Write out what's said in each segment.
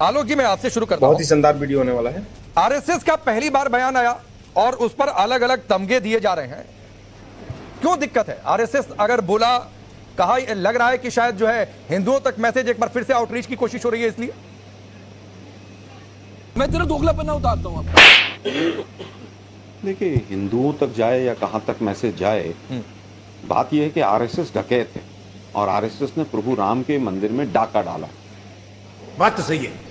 आलोक जी, मैं आपसे शुरू करता हूं। बहुत ही शानदार वीडियो होने वाला है। आरएसएस का पहली बार बयान आया और उस पर अलग अलग तमगे दिए जा रहे हैं। क्यों दिक्कत है? आरएसएस अगर बोला, कहा, लग रहा है कि शायद जो है हिंदुओं तक मैसेज एक बार फिर से आउटरीच की कोशिश हो रही है, इसलिए मैं तेरा दोगलापना उतारता हूं। देखिए, हिंदुओं तक जाए या कहां तक मैसेज जाए, बात यह है कि आरएसएस डकैत है और आरएसएस ने प्रभु राम के मंदिर में डाका डाला। बात तो सही है।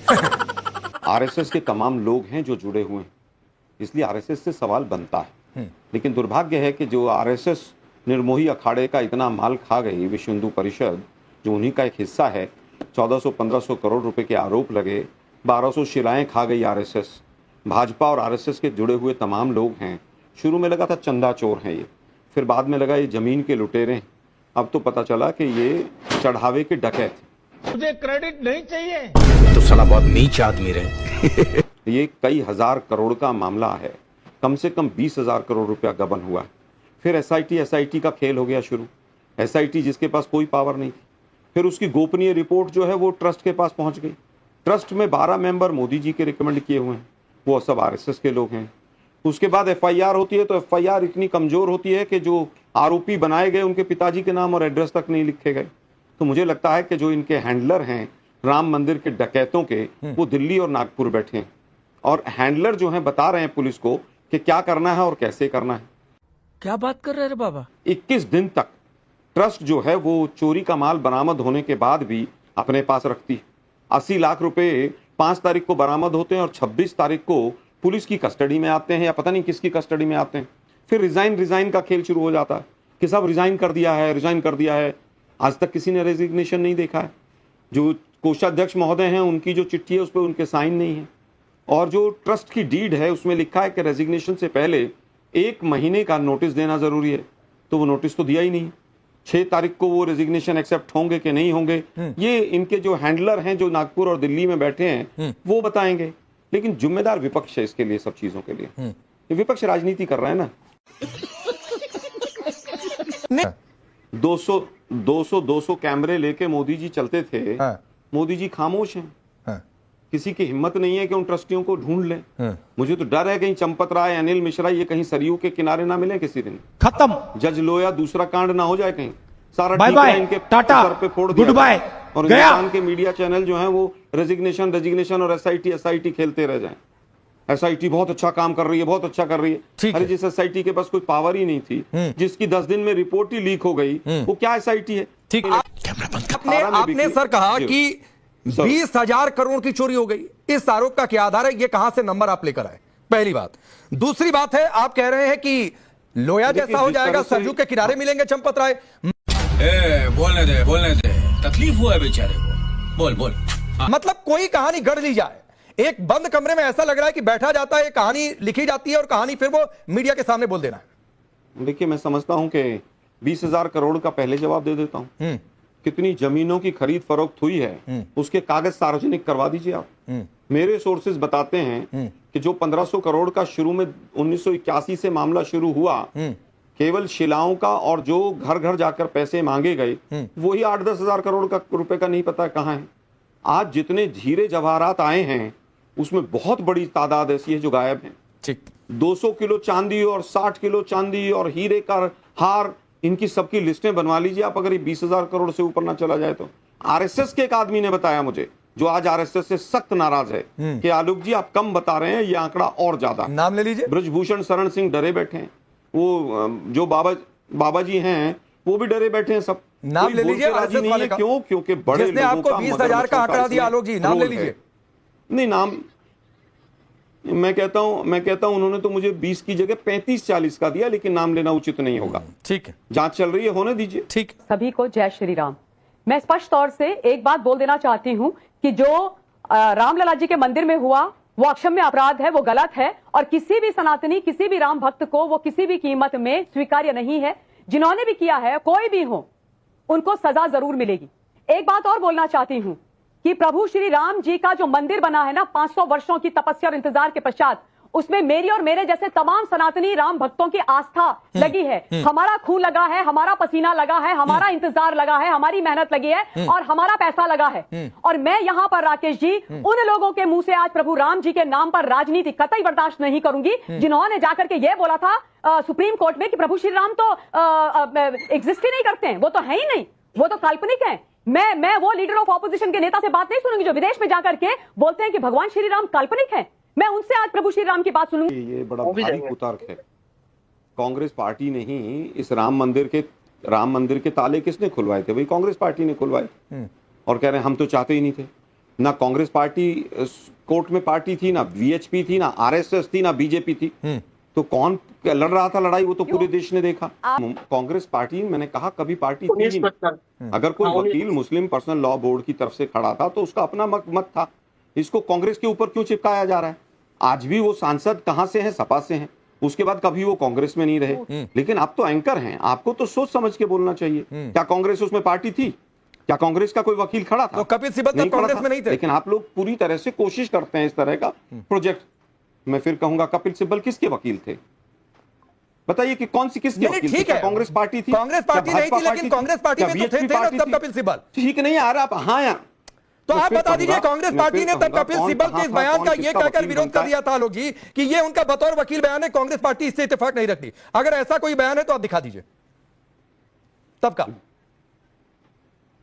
आरएसएस के तमाम लोग हैं जो जुड़े हुए हैं, इसलिए आरएसएस से सवाल बनता है। लेकिन दुर्भाग्य है कि जो आरएसएस निर्मोही अखाड़े का इतना माल खा गई, विश्व हिंदू परिषद जो उन्हीं का एक हिस्सा है, 1400-1500 करोड़ रुपए के आरोप लगे, 1200 शिलाएं खा गई आरएसएस। भाजपा और आरएसएस के जुड़े हुए तमाम लोग हैं। शुरू में लगा था चंदा चोर हैं ये, फिर बाद में लगा ये जमीन के लुटेरे हैं, अब तो पता चला कि ये चढ़ावे के डकैत। मुझे क्रेडिट नहीं चाहिए, तो साला बहुत नीच आदमी रहे। ये कई हजार करोड़ का मामला है, कम से कम 20,000 करोड़ रुपया गबन हुआ है। फिर एसआईटी का खेल हो गया शुरू। एसआईटी जिसके पास कोई पावर नहीं थी, फिर उसकी गोपनीय रिपोर्ट जो है वो ट्रस्ट के पास पहुंच गई। ट्रस्ट में 12 मेंबर मोदी जी के रिकमेंड किए हुए हैं, वो सब आरएसएस के लोग हैं। उसके बाद एफआईआर होती है तो एफआईआर इतनी कमजोर होती है कि जो आरोपी बनाए गए उनके पिताजी के नाम और एड्रेस तक नहीं लिखे गए। तो मुझे लगता है कि जो इनके हैंडलर हैं राम मंदिर के डकैतों के, वो दिल्ली और नागपुर बैठे हैं और हैंडलर जो हैं बता रहे हैं पुलिस को कि क्या करना है और कैसे करना है। क्या बात कर रहे रे बाबा? 21 दिन तक ट्रस्ट जो है वो चोरी का माल बरामद होने के बाद भी अपने पास रखती है। 80 लाख रुपए 5 तारीख को बरामद होते हैं और 26 तारीख को पुलिस की कस्टडी में आते हैं या पता नहीं किसकी कस्टडी में आते हैं। फिर रिजाइन का खेल शुरू हो जाता है कि सब रिजाइन कर दिया है। आज तक किसी ने रेजिग्नेशन नहीं देखा है। जो कोषाध्यक्ष महोदय हैं उनकी जो चिट्ठी है उस पर उनके साइन नहीं है, और जो ट्रस्ट की डीड है उसमें लिखा है कि रेजिग्नेशन से पहले 1 महीने का नोटिस देना जरूरी है, तो वो नोटिस तो दिया ही नहीं। 6 तारीख को वो रेजिग्नेशन एक्सेप्ट होंगे कि नहीं होंगे, ये इनके जो हैंडलर हैं जो नागपुर और दिल्ली में बैठे हैं वो बताएंगे। लेकिन जिम्मेदार विपक्ष है इसके लिए, सब चीजों के लिए। ये विपक्ष राजनीति कर रहा है ना। 200 कैमरे लेके मोदी जी चलते थे। मोदी जी खामोश हैं। किसी की हिम्मत नहीं है कि उन ट्रस्टियों को ढूंढ लें। मुझे तो डर है कहीं चंपत राय, अनिल मिश्रा ये कहीं सरयू के किनारे ना मिले किसी दिन। खत्म। जज लोया दूसरा कांड ना हो जाए कहीं। सारा बाय बाय, इनके टाटा, सर पे फोड़ दिया। गुड बाय, और गया। हिंदुस्तान के मीडिया चैनल जो है वो रेजिग्नेशन और एसआईटी खेलते रह जाए। एसआईटी बहुत अच्छा काम कर रही है, बहुत अच्छा कर रही है। अरे जिस एसआईटी के पास कोई पावर ही नहीं थी, जिसकी 10 दिन में रिपोर्ट ही लीक हो गई, वो क्या एसआईटी है? ठीक। आपने सर कहा कि 20,000 करोड़ की चोरी हो गई, इस आरोप का क्या आधार है? ये कहां से नंबर आप लेकर आए? पहली बात। दूसरी बात है, आप कह रहे हैं कि लोया जैसा हो जाएगा, सरयू के किनारे मिलेंगे चंपत राय। बोलने दे, तकलीफ हुआ है बेचारे को। बोल। मतलब कोई कहानी गढ़ ली जाए, एक बंद कमरे में ऐसा लग रहा है कि बैठा जाता है, कहानी लिखी जाती है और कहानी फिर वो मीडिया के सामने बोल देना है। देखिए, मैं समझता हूं कि 20,000 करोड़ का पहले जवाब दे देता हूं। कितनी जमीनों की खरीद फरोख्त हुई है उसके कागज सार्वजनिक करवा दीजिए आप। मेरे सोर्सेज बताते हैं कि जो 1500 करोड़ का शुरू में 1981 से मामला शुरू हुआ, केवल शिलाओं का और जो घर घर जाकर पैसे मांगे गए वही 8-10 हजार करोड़ का रुपए का नहीं पता कहां है। आज जितने हीरे जवाहरात आए हैं उसमें बहुत बड़ी तादाद ऐसी है जो गायब है। ठीक। 200 किलो चांदी और 60 किलो चांदी और हीरे का हार, इनकी सबकी लिस्टें बनवा लीजिए आप, अगर ये 20,000 करोड़ से ऊपर ना चला जाए तो। आरएसएस के एक आदमी ने बताया मुझे, जो आज आरएसएस से सख्त नाराज है, कि आलोक जी आप कम बता रहे हैं, ये आंकड़ा और ज्यादा। नाम ले लीजिए। ब्रजभूषण शरण सिंह डरे बैठे हैं, वो जो बाबा जी हैं वो भी डरे बैठे हैं। सब नाम ले लीजिए राजी नहीं है। क्यों? क्योंकि बड़े जिसने आपको 20,000 का आंकड़ा दिया, आलोक जी नाम ले लीजिए। नहीं, नाम मैं कहता हूं उन्होंने तो मुझे 20 की जगह 35-40 का दिया, लेकिन नाम लेना उचित नहीं होगा। ठीक है, जांच चल रही है, होने दीजिए। ठीक। सभी को जय श्री राम। मैं स्पष्ट तौर से एक बात बोल देना चाहती हूं कि जो रामलला जी के मंदिर में हुआ वो अक्षम्य अपराध है, वो गलत है, और किसी भी सनातनी, किसी भी राम भक्त को वो किसी भी कीमत में स्वीकार्य नहीं है। जिन्होंने भी किया है, कोई भी हो, उनको सजा जरूर मिलेगी। एक बात और बोलना चाहती हूं कि प्रभु श्री राम जी का जो मंदिर बना है ना, 500 वर्षों की तपस्या और इंतजार के पश्चात, उसमें मेरी और मेरे जैसे तमाम सनातनी राम भक्तों की आस्था लगी है, हमारा खून लगा है, हमारा पसीना लगा है, हमारा इंतजार लगा है, हमारी मेहनत लगी है और हमारा पैसा लगा है। और मैं यहां पर राकेश जी उन लोगों के मुंह से आज प्रभु राम जी के नाम पर राजनीति कतई बर्दाश्त नहीं करूंगी जिन्होंने जाकर के यह बोला था सुप्रीम कोर्ट में कि प्रभु श्री राम तो एग्जिस्ट ही नहीं करते हैं, वो तो है ही नहीं, वो तो काल्पनिक है। मैं वो लीडर ऑफ ऑपोजिशन के नेता से बात नहीं सुनूंगी जो विदेश में जाकर के बोलते हैं कि भगवान श्री राम काल्पनिक है। मैं उनसे आज प्रभु श्री राम की बात सुनूंगी। ये बड़ा भारी कुतर्क है। कांग्रेस पार्टी ने ही इस राम मंदिर के ताले किसने खुलवाए थे? वही कांग्रेस पार्टी ने खुलवाए। और कह रहे हैं हम तो चाहते ही नहीं थे। ना कांग्रेस पार्टी कोर्ट में पार्टी थी, ना वीएचपी थी, ना आरएसएस थी, ना बीजेपी थी। तो कौन लड़ रहा था लड़ाई? वो तो पूरे देश ने देखा। कांग्रेस पार्टी, मैंने कहा, कभी पार्टी थी ही नहीं। अगर कोई वकील मुस्लिम पर्सनल लॉ बोर्ड की तरफ से खड़ा था तो उसका अपना मत था। इसको कांग्रेस के ऊपर क्यों चिपकाया जा रहा है? आज भी वो सांसद कहां से हैं? सपा से हैं। उसके बाद कभी वो कांग्रेस में नहीं रहे। लेकिन आप तो एंकर हैं, आपको तो सोच समझ के बोलना चाहिए। क्या कांग्रेस उसमें पार्टी थी? क्या कांग्रेस का कोई वकील खड़ा था? तो कपिल सिब्बल तब कांग्रेस में नहीं थे। लेकिन आप लोग पूरी तरह से कोशिश करते हैं इस तरह का प्रोजेक्ट। मैं फिर कहूंगा, कपिल सिब्बल किसके वकील थे? बताइए कि कौन सी किसकी वकील थी? क्या कांग्रेस पार्टी थी? कांग्रेस पार्टी नहीं थी, लेकिन कांग्रेस पार्टी में तो थे ना तब कपिल सिब्बल। ठीक नहीं आ रहा आप? हाँ, तो आप बता दीजिए, कांग्रेस पार्टी ने तब कपिल सिब्बल के इस बयान का ये कहकर विरोध कर दिया था आलोक जी कि ये उनका बतौर वकील बयान है, कांग्रेस पार्टी इससे इत्तेफाक नहीं रखती। अगर ऐसा कोई बयान है तो आप दिखा दीजिए तब का।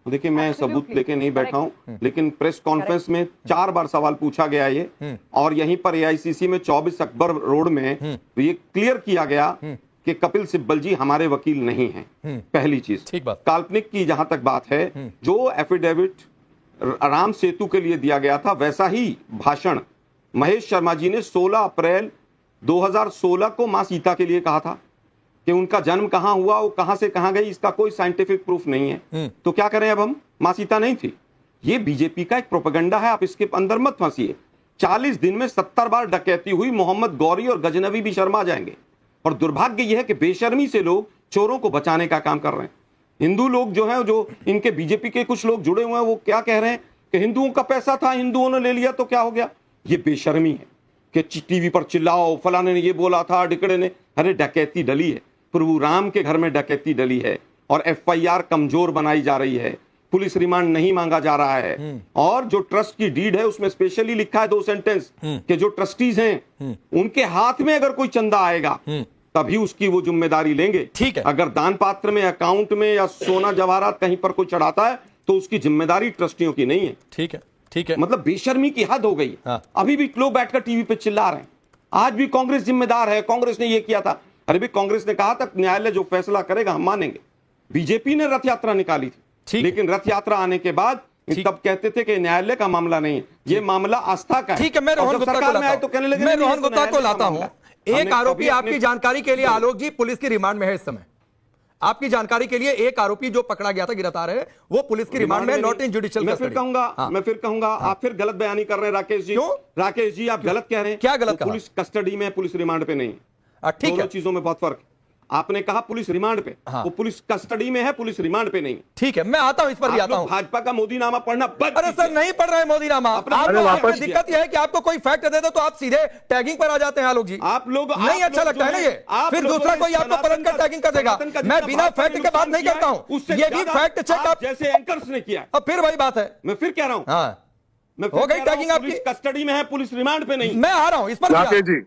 देखिए, मैं सबूत लेके नहीं बैठा हूं, लेकिन प्रेस कॉन्फ्रेंस में 4 बार सवाल पूछा गया ये, और यहीं पर एआईसीसी में 24 अकबर रोड में ये क्लियर किया गया कि कपिल सिब्बल जी हमारे वकील नहीं हैं। पहली चीज। काल्पनिक की जहां तक बात है, जो एफिडेविट राम सेतु के लिए दिया गया था, वैसा ही भाषण महेश शर्मा जी ने 16 अप्रैल 2016 को मां सीता के लिए कहा था कि उनका जन्म कहां हुआ, वो कहां से कहां गई, इसका कोई साइंटिफिक प्रूफ नहीं है। तो क्या करें अब हम? मां सीता नहीं थी। ये बीजेपी का एक प्रोपेगेंडा है, आप इसके अंदर मत फंसिए। 40 दिन में 70 बार डकैती हुई, मोहम्मद गौरी और गजनवी भी शर्मा जाएंगे। और दुर्भाग्य यह है कि बेशर्मी से लोग चोरों को बचाने का काम कर रहे हैं। हिंदू लोग जो हैं, जो इनके बीजेपी के कुछ लोग जुड़े हुए हैं, वो क्या कह रहे हैं कि हिंदुओं का पैसा था, हिंदुओं ने ले लिया तो क्या हो गया? ये बेशर्मी है कि टीवी पर चिल्लाओ, फलाने ने ये बोला था, डिकड़े ने। अरे डकैती डली है, प्रभु राम के घर में डकैती डली है, और एफआईआर कमजोर बनाई जा रही है, पुलिस रिमांड नहीं मांगा जा रहा है। और जो ट्रस्ट की डीड है उसमें स्पेशली लिखा है 2 सेंटेंस कि जो ट्रस्टीज हैं उनके हाथ में अगर कोई चंदा आएगा तभी उसकी वो जिम्मेदारी लेंगे। ठीक है। अगर दान पात्र में, अकाउंट में या सोना जवाहरात कहीं पर कोई चढ़ाता है तो उसकी जिम्मेदारी ट्रस्टियों की नहीं है। ठीक है, ठीक है। मतलब बेशर्मी की हद हो गई। हाँ। अभी भी लोग बैठकर टीवी पे चिल्ला रहे हैं, आज भी कांग्रेस जिम्मेदार है, कांग्रेस ने ये किया था। अरे भी कांग्रेस ने कहा था न्यायालय जो फैसला करेगा हम मानेंगे। बीजेपी ने रथ यात्रा निकाली थी, लेकिन रथ यात्रा आने के बाद तब कहते थे कि न्यायालय का मामला नहीं है, ये मामला आस्था का है। ठीक है, मैं रोहन गुप्ता को लाता हूं। एक आरोपी, आपकी जानकारी के लिए आलोक जी, पुलिस की रिमांड में है इस समय। आपकी जानकारी के लिए एक आरोपी जो पकड़ा गया था, गिरफ्तार है, वो पुलिस की रिमांड में, नॉट इन जुडिशियल कस्टडी। मैं फिर कहूंगा, आप फिर गलत बयानी कर रहे हैं राकेश जी। राकेश जी, आप गलत कह रहे हैं। क्या गलत कहा? पुलिस कस्टडी में, पुलिस रिमांड पे नहीं। ठीक है, दोनों चीजों में बहुत फर्क। आपने कहा पुलिस रिमांड पे, वो पुलिस कस्टडी में है, पुलिस रिमांड पे नहीं। ठीक है, मैं आता हूं, इस पर भी आता हूं। भाजपा का मोदीनामा पढ़ना बंद। अरे सर, नहीं पढ़ रहे मोदीनामा। दिक्कत यह है कि आपको कोई फैक्ट दे दो तो आप सीधे टैगिंग पर आ जाते हैं आलोक जी। आप लोग नहीं अच्छा लगता है ना ये, फिर दूसरा कोई आपको पलटकर टैगिंग कर देगा। मैं बिना फैक्ट के बात नहीं करता हूं, ये भी फैक्ट चेक आप जैसे एंकर्स ने किया। अब फिर वही बात है, मैं फिर कह रहा हूं, हाँ, हो गई टैगिंग आपकी। कस्टडी में है, पुलिस रिमांड पे नहीं। मैं आ रहा हूं इस पर।